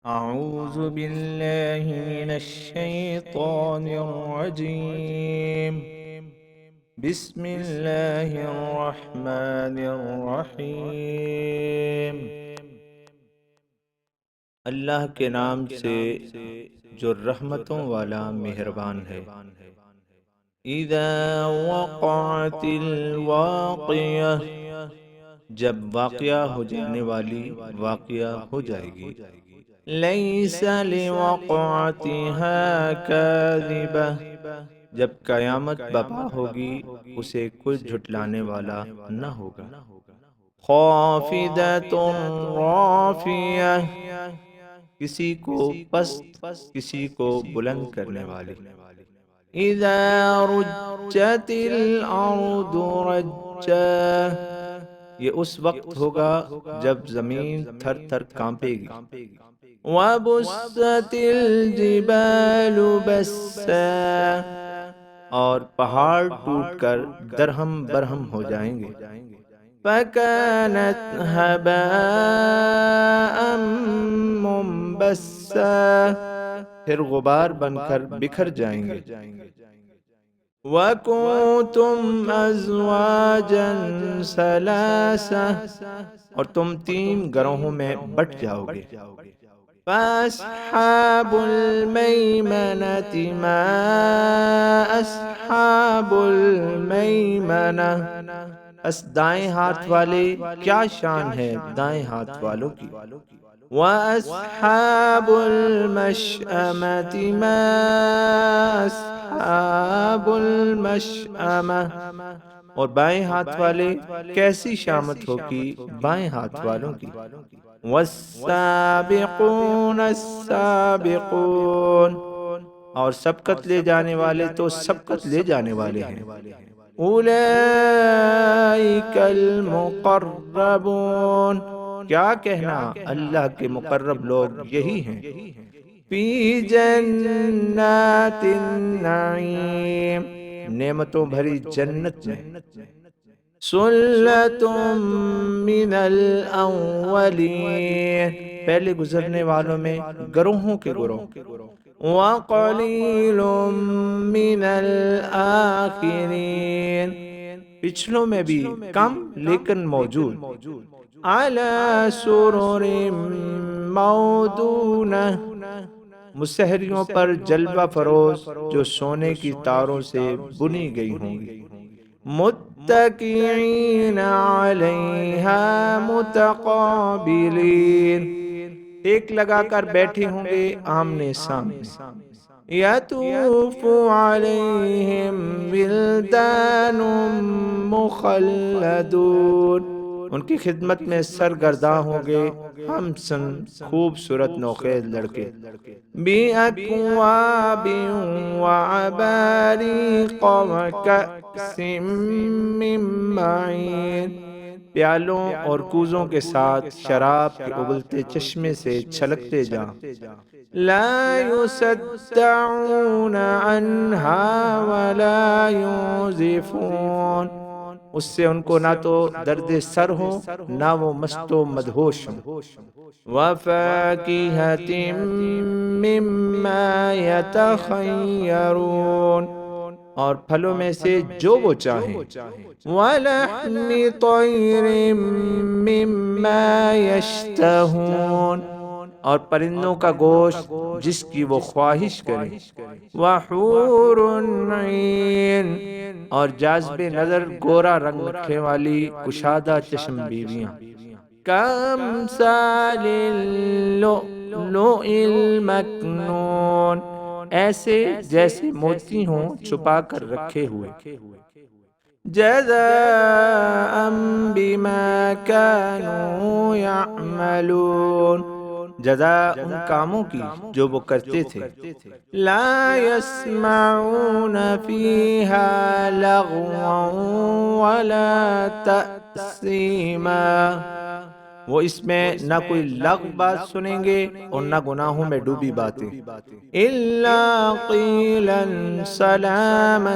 أعوذ بالله من الشيطان الرجيم. بسم الله الرحمن الرحيم. اللہ کے نام سے جو رحمتوں والا مہربان ہے. اذا وقعت الواقعہ، جب واقعہ ہو جانے والی واقعہ ہو جائے گی. لیس لوقعتها کاذبہ، جب قیامت برپا ہوگی اسے کوئی جھٹلانے والا نہ ہوگا. خافضۃ رافعہ، کسی کو پست کسی کو بلند کرنے والی. اذا رجت الارض رجا، یہ اس وقت ہوگا جب زمین تھر تھر کانپے گی. وَبُسَّتِ الْجِبَالُ بَسًّا، اور پہاڑ ٹوٹ کر درہم برہم ہو جائیں گے. فَكَانَتْ هَبَاءً مُنبَثًّا، پھر غبار بن کر بکھر جائیں گے. وَكُنتُمْ أَزْوَاجًا ثَلَاثَةً، اور تم 3 گروہوں میں بٹ جاؤ گے. فَأَصْحَابُ الْمَيْمَنَةِ مَا أَصْحَابُ الْمَيْمَنَةِ، اس دائیں ہاتھ والے کیا شان ہے دائیں ہاتھ والوں کی. وَأَصْحَابُ الْمَشْأَمَةِ مَا أَصْحَابُ الْمَشْأَمَةِ، اور بائیں ہاتھ والے کیسی شامت ہوگی بائیں ہاتھ والوں کی. والسابقون السابقون، اور سبقت لے جانے والے تو سبقت لے جانے والے ہیں. اولئک المقربون، کیا کہنا اللہ کے مقرب لوگ یہی ہیں. فی جنات النعیم، نعمتوں بھری جنت میں. سلۃ من الاولین، پہلے گزرنے والوں میں گروہوں کے گروہ. وقلیل من الآخرین، پچھلوں میں بھی کم لیکن موجود. علی سرر موضونہ، مسہریوں پر جلوہ فروز جو سونے کی تاروں سے بنی گئی ہوں گی. متکئین علیہا متقابلین، ٹیک لگا کر بیٹھے ہوں گے آمنے سامنے. یطوف علیہم ولدان مخلدون، ان کی خدمت میں سرگرداں ہوں گے ہم سن خوبصورت نوخیز لڑکے. بِأَكْوَابٍ وَعَبَارِيقَ وَكَأْسٍ مِّن مَّعِينٍ، پیالوں اور کوزوں کے ساتھ شراب کے ابلتے چشمے سے چھلکتے جاں. لا يصدعون عنها ولا ينزفون، اس سے ان کو نہ تو درد سر ہو نہ وہ مست و مدہوش ہوں. وَفَاكِهَةٍ مِّمَّا يَتَخَيَّرُونَ، اور پھلوں میں سے جو وہ چاہیں. وَلَحْمِ طَيْرٍ مِّمَّا يَشْتَهُونَ، اور پرندوں کا گوشت جس کی وہ خواہش کریں. وَحُورٌ عِین، اور جاذب نظر گورا رنگ رکھنے والی کشادہ چشم بیویاں. کَأَمْثَالِ اللُّؤْلُؤِ الْمَكْنُونِ، ایسے جیسے موتی ہوں چھپا کر رکھے ہوئے. جزاء بما كانوا يعملون، جزا ان کاموں کی جو وہ کرتے تھے. لا يسمعون فيها لغوا ولا تأثیما، وہ اس میں نہ کوئی لغو بات سنیں گے اور نہ گناہوں میں ڈوبی باتیں. الا قیلا سلاما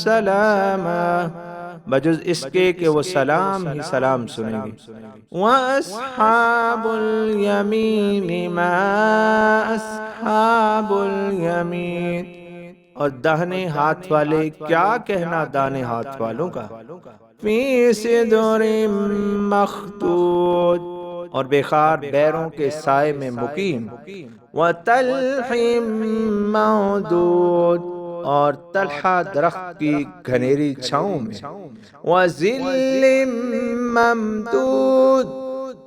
سلاما، بجز اس کے کہ وہ سلام ہی سلام سنیں گے۔ وَأَصْحَابُ الْيَمِينِ مَا أَصْحَابُ الْيَمِينِ، اور داہنے ہاتھ والے کیا کہنا داہنے ہاتھ والوں کا۔ فِي سِدْرٍ مَخْضُودٍ، اور بےخار بیروں کے سائے میں مقیم۔ وَطَلْحٍ مَّنضُودٍ، اور طلحہ درخت کی گھنیری چھاؤں میں۔ وَظِلٍّ مَّمْدُودٍ،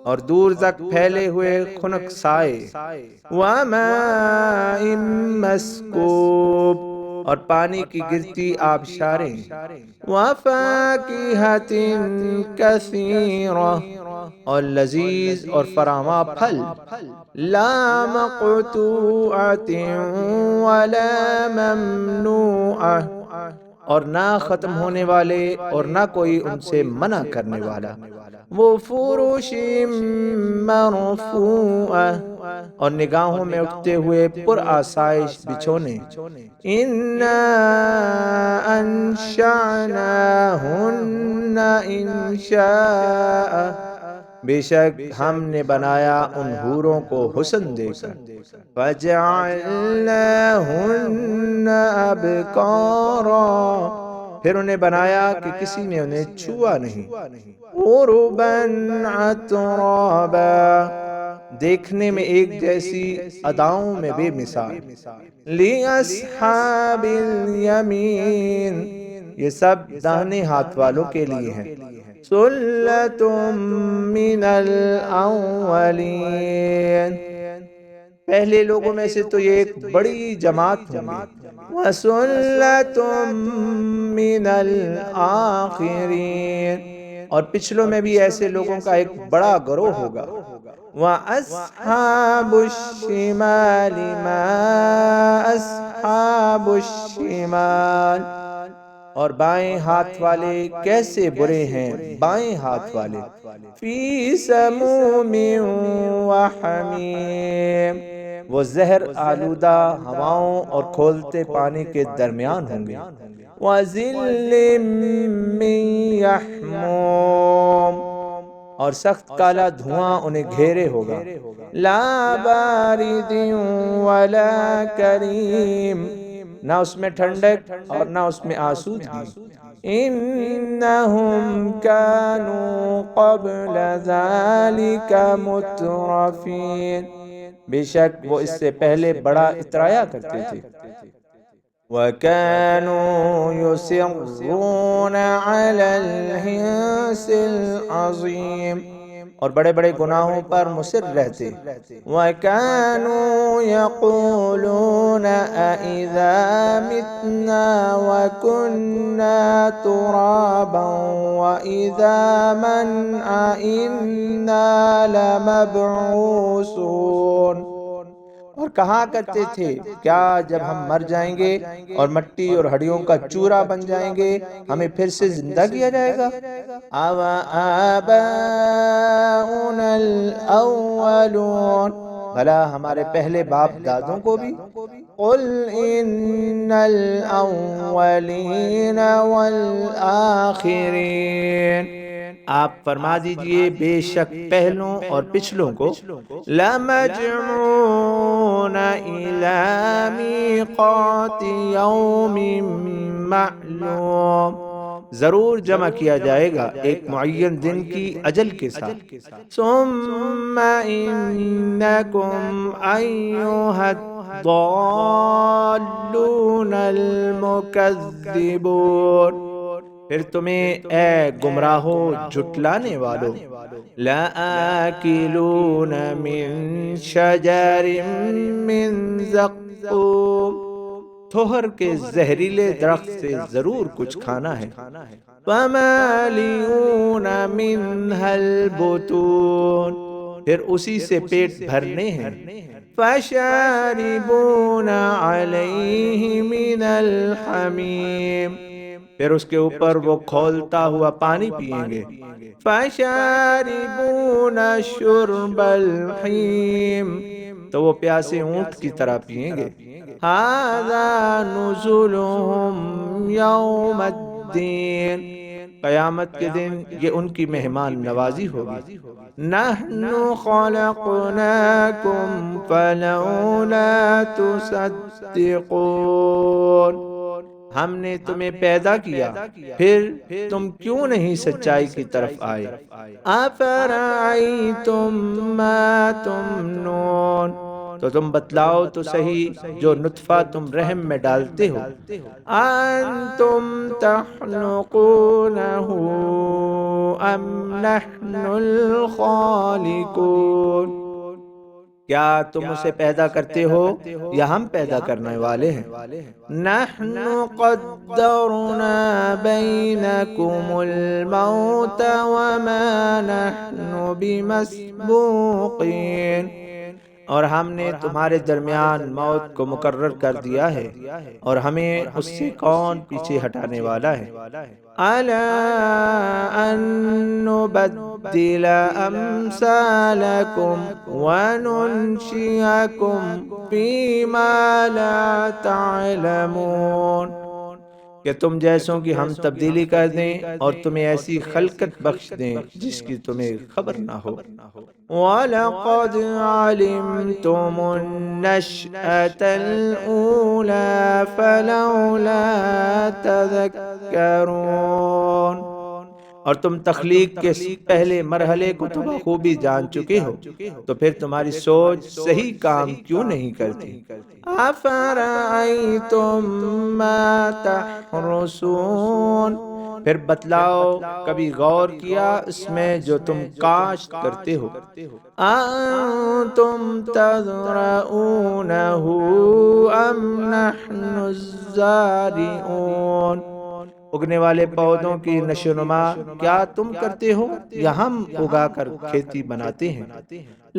اور دور تک پھیلے ہوئے خنک سائے۔ وَمَاءٍ مَّسْكُوبٍ، اور پانی کی گرتی آبشاریں۔ وَفَاكِهَةٍ كَثِيرَةٍ، اور لذیذ اور فراواں پھل۔ لَا مَقْطُوعَةٍ وَلَا مَمْنُوعَةٍ، اور نہ ختم ہونے والے اور نہ کوئی ان سے منع کرنے والا۔ وَفُرُشٍ مَّرْفُوعَةٍ، اور نگاہوں میں اٹھتے ہوئے پر آسائش بچھونے۔ اِنَّا أَنشَأْنَاهُنَّ إِنشَاءً، بے شک ہم نے بنایا ان حوروں کو حسن دے کر۔ فَجَعَلْنَاهُنَّ أَبْكَارًا، پھر انہیں بنایا کہ کسی نے انہیں چھوا نہیں۔ عُرُبًا أَتْرَابًا، دیکھنے میں ایک جیسی، اداؤں میں بے مثال۔ لِأَصْحَابِ الْيَمِينِ، یہ سب داہنے ہاتھ والوں کے لیے ہیں۔ ثُلَّةٌ مِّنَ الْأَوَّلِينَ، پہلے لوگوں میں سے تو یہ ایک بڑی جماعت ہوں گے۔ وَثُلَّةٌ مِّنَ الْآخِرِينَ، اور پچھلوں میں بھی ایسے لوگوں کا ایک بڑا گروہ ہوگا۔ وَأَصْحَابُ الشِّمَالِ مَا أَصْحَابُ الشِّمَالِ، اور بائیں ہاتھ والے کیسے برے ہیں بائیں ہاتھ والے۔ فِي سَمُومٍ وَحَمِيمٍ، وہ زہر آلودہ ہواؤں اور کھولتے پانی کے درمیان ہوں گے۔ وَظِلٍّ مِّن يَحْمُومٍ، اور سخت کالا دھواں انہیں گھیرے ہوگا۔ لَا بَارِدٍ وَلَا كَرِيمٍ، نہ اس میں ٹھنڈک اور نہ اس میں آسودگی۔ إِنَّهُمْ كَانُوا قَبْلَ ذَلِكَ مُتْرَفِينَ، بے شک وہ اس سے پہلے بڑا اترایا کرتے تھے۔ وَكَانُوا يُصِرُّونَ عَلَى الْحِنثِ الْعَظِيمِ، اور بڑے بڑے گناہوں پر مصر رہتے۔ وَكَانُوا يَقُولُونَ أَإِذَا مِتْنَا وَكُنَّا تُرَابًا وَعِظَامًا أَإِنَّا لَمَبْعُوثُونَ، اور کہا کرتے تھے کیا جب ہم مر جائیں گے اور مٹی اور ہڈیوں کا چورا بن جائیں گے ہمیں پھر سے زندہ کیا جائے گا۔ أَوَآبَاؤُنَا الْأَوَّلُونَ، بھلا ہمارے پہلے باپ دادوں کو بھی۔ قُلْ إِنَّ الْأَوَّلِينَ وَالْآخِرِينَ، آپ فرما دیجئے بے شک پہلوں اور پچھلوں کو۔ لَمَجْمُوعُونَ إِلَىٰ مِيقَاتِ يَوْمٍ مَّعْلُومٍ، ضرور جمع کیا جائے گا ایک معین دن کی اجل کے ساتھ۔ ثُمَّ إِنَّكُمْ أَيُّهَا الضَّالُّونَ الْمُكَذِّبُونَ، پھر تمہیں اے گمراہو جھٹلانے والو۔ لَآكِلُونَ مِن شَجَرٍ مِّن زَقُّومٍ، تھوہر کے زہریلے درخت سے ضرور کچھ کھانا ہے۔ فَمَالِئُونَ مِنْهَا الْبُطُونَ، پھر اسی سے پیٹ بھرنے ہیں۔ فَشَارِبُونَ عَلَيْهِ مِنَ الْحَمِيمِ، پھر اس کے اوپر وہ کھولتا ہوا پانی پیئیں گے۔ فَشَارِبُونَ شُرْبَ الْحِیمِ، تو وہ پیاسے اونٹ کی طرح پیئیں گے۔ هَذَا نُزُلُهُمْ يَوْمَ الدِّینِ، قیامت کے دن یہ ان کی مہمان نوازی ہوگی۔ نحن خلقناکم فلولا تصدقون، ہم نے تمہیں پیدا کیا پھر تم کیوں نہیں سچائی کی طرف آئے۔ افرأیتم ما تمنون، تو تم بتلاؤ تو صحیح جو نطفہ تم رحم میں ڈالتے ہو۔ انتم تخلقونہ ام نحن الخالقون، کیا تم اسے پیدا کرتے ہو یا ہم پیدا کرنے والے ہیں۔ نحن قدرنا بینکم الموت وما نحن بمسبوقین، اور ہم نے تمہارے درمیان موت کو مقرر کر دیا ہے اور ہمیں اس سے کون پیچھے ہٹانے والا ہے۔ الا ان نبدل امثالکم وننشئکم فیما لا تعلمون، کہ تم جیسوں کی ہم تبدیلی کر دیں اور تمہیں ایسی خلقت بخش دیں جس کی تمہیں خبر نہ ہو۔ وَلَقَدْ عَلِمْتُمُ النَّشْأَةَ الْأُولَى فَلَوْلَا تَذَكَّرُونَ، اور تم تخلیق کے پہلے مرحلے کو تو بخوبی جان چکے ہو، تو پھر تمہاری سوچ صحیح کام کیوں نہیں کرتی۔ افرأیتم ما تحرثون، پھر بتلاؤ کبھی غور کیا اس میں جو تم کاشت کرتے ہو۔ انتم تزرعونہ ام نحن الزارعون، اگنے والے پودوں کی نشو و نما کیا تم کرتے ہو یا ہم اگا کر کھیتی بناتے ہیں۔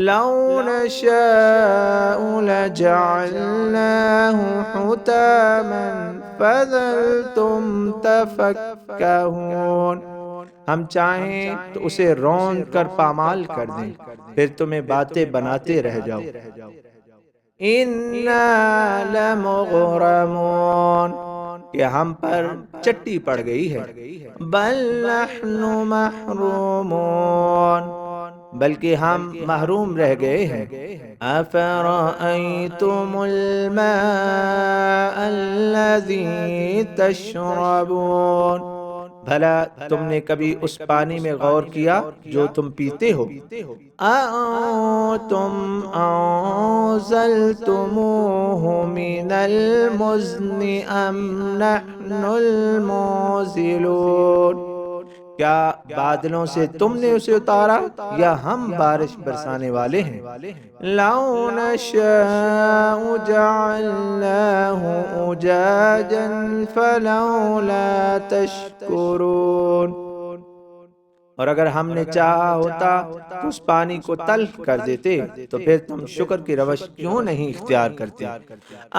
لو نشاء لجعلناہ حطاما فظلتم تفکہون، ہم چاہیں تو اسے رون کر پامال کر دیں پھر تمہیں باتیں بناتے رہ جاؤ۔ انا لمغرمون، کہ ہم پر چٹی پڑ گئی ہے۔ بل نحن محرومون، بلکہ ہم محروم رہ گئے ہیں۔ افرأیتم الماء الذی تشربون، بھلا تم نے کبھی اس پانی میں غور کیا جو تم پیتے ہو۔ أَأَنتُمْ أَنزَلْتُمُوهُ مِنَ الْمُزْنِ أَمْ نَحْنُ الْمُنزِلُونَ، کیا بادلوں سے تم نے اسے اتارا یا ہم بارش برسانے والے ہیں۔ لَوْ نَشَاءُ جَعَلْنَاهُ أُجَاجًا فَلَوْلَا تَشْكُرُونَ، اور اگر ہم نے چاہا ہوتا تو اس پانی کو تلخ کر دیتے تو پھر تم شکر کی روش کیوں نہیں اختیار کرتے۔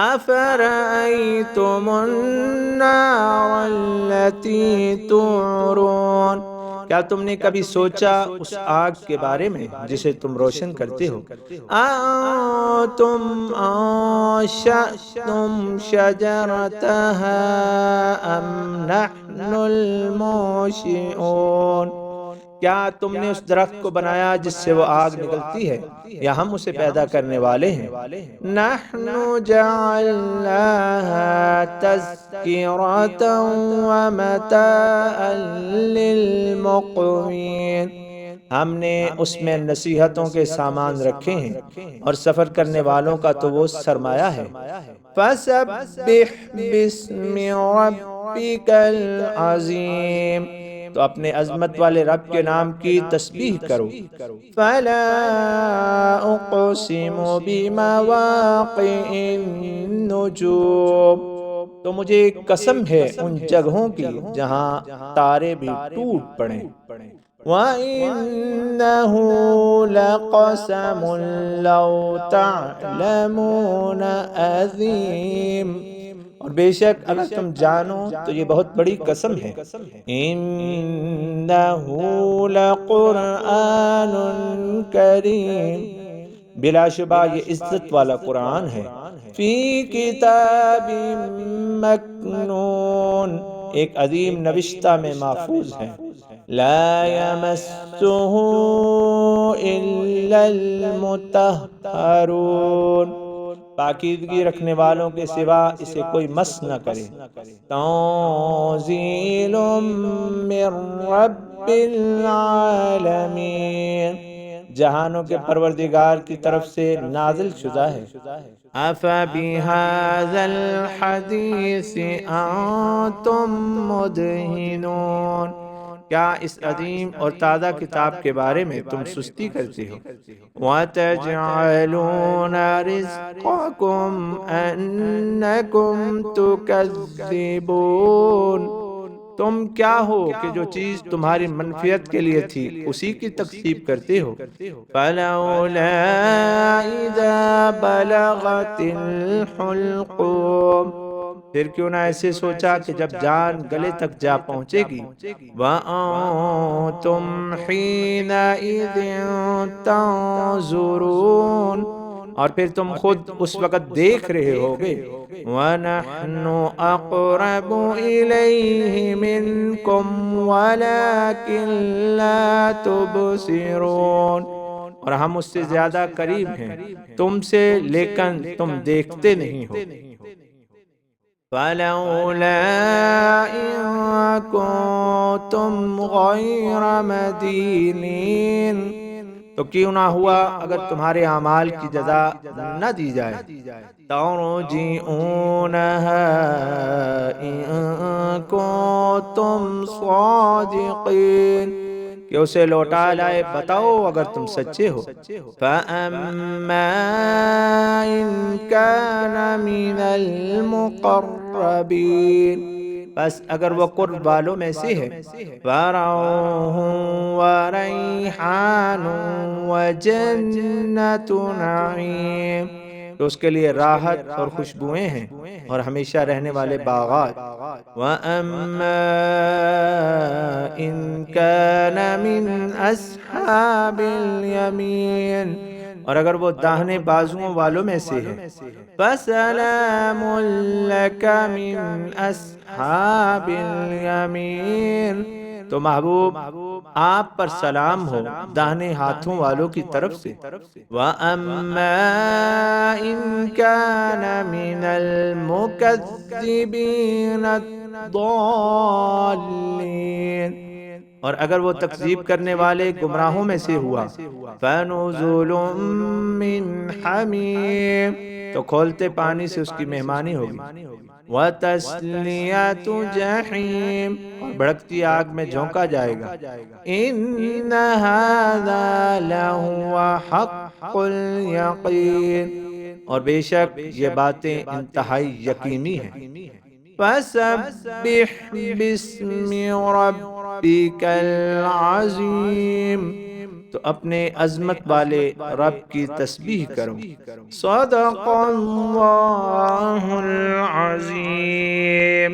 افرأیتم النار التي تورون، کیا تم نے کبھی سوچا اس آگ کے بارے میں جسے تم روشن کرتے ہو۔ انتم انشأتم شجرتها ام نحن المنشئون، کیا تم نے اس درخت کو بنایا جس سے وہ آگ نکلتی ہے یا ہم اسے پیدا کرنے والے ہیں۔ نحن جعلناها تذکرة ومتاعا للمقوین، ہم نے اس میں نصیحتوں کے سامان رکھے ہیں اور سفر کرنے والوں کا تو وہ سرمایہ ہے۔ فسبح باسم ربک العظیم، تو اپنے عظمت والے رب کے نام کی تسبیح کرو۔ فلا اقسم بمواقع النجوم، تو مجھے قسم ہے ان جگہوں کی جہاں تارے بھی ٹوٹ پڑیں۔ وَإِنَّهُ لَقَسَمٌ لَوْ تَعْلَمُونَ عَظِيمٌ، اور بے شک اگر تم جانو تو یہ بہت بڑی قسم ہے۔ إِنَّهُ لَقُرْآنٌ كَرِيمٌ، بلا شبہ یہ عزت والا قرآن ہے۔ فِي كِتَابٍ مَّكْنُونٍ، ایک عظیم نوشتہ میں محفوظ ہیں۔ لا یمسہ الا المطہرون، پاکیزگی رکھنے والوں کے سوا اسے کوئی مس نہ کرے۔ تنزیل من رب العالمین، جہانوں کے پروردگار کی طرف سے نازل شدہ ہے۔ افبہذا الحدیث انتم مدہنون، کیا اس عظیم اور تازہ کتاب کے بارے میں تم سستی کرتے ہو؟ وَتَجْعَلُونَ رِزْقَكُمْ أَنَّكُمْ تُكَذِّبُونَ، تم کیا ہو کہ جو چیز تمہاری منفیت کے لیے تھی اسی کی تکذیب کرتے ہو۔ فَلَوْلَا إِذَا بَلَغَتِ الْحُلْقُومَ، پھر کیوں نہ ایسے سوچا کہ جب جان گلے تک جا پہنچے گی۔ وَأَنْتُمْ حِينَئِذٍ تَنْظُرُونَ، اور پھر تم خود اس وقت دیکھ رہے ہوگے۔ وَنَحْنُ أَقْرَبُ إِلَيْهِ مِنْكُمْ وَلَكِنْ لَا تُبْصِرُونَ، اور ہم اس سے زیادہ قریب ہیں تم سے لیکن تم دیکھتے نہیں ہو۔ فَلَوْلَا إِن كُنتُمْ غَيْرَ مَدِينِينَ، تو کیوں نہ ہوا اگر تمہارے اعمال کی جزا نہ دی جائے۔ تَرْجِعُونَهَا إِن كُنتُمْ صَادِقِينَ، کہ اسے لوٹا لائے بتاؤ اگر تم سچے ہو۔ فَأَمَّا إِن كَانَ مِنَ الْمُقَرَّبِينَ، بس اگر وہ قرب والوں میں سے ہے۔ فَرَوْحٌ وَرَيْحَانٌ وَجَنَّتُ نَعِيمٍ، تو اس کے لیے راحت اور خوشبوئیں ہیں اور ہمیشہ رہنے والے باغات۔ وَأَمَّا إِن كَانَ مِنْ أَصْحَابِ الْيَمِينِ، اور اگر وہ داہنے بازوؤں والوں میں سے ہے۔ فَسَلَامٌ لَكَ مِنْ أَصْحَابِ الْيَمِينِ، تو محبوب آپ پر سلام ہو داہنے ہاتھوں والوں کی طرف سے۔ وَأَمَّا إِن كَانَ مِنَ الْمُكَذِّبِينَ الضَّالِّينَ، اور اگر وہ تکذیب کرنے والے گمراہوں میں سے ہوا۔ فَنُزُلٌ مِّنْ حَمِيمٍ، تو کھولتے پانی سے اس کی مہمانی ہوگی۔ وَتَصْلِيَةُ جَحِيمٍ، اور بھڑکتی آگ میں جھونکا جائے گا۔ إِنَّ هَذَا لَهُوَ حَقُّ الْيَقِينِ، اور بے شک یہ باتیں انتہائی یقینی ہیں۔ فَسَبِّحْ بِاسْمِ رَبِّكَ الْعَظِيمِ، تو اپنے عظمت والے رب کی تسبیح کرو۔ صدق اللہ العظیم۔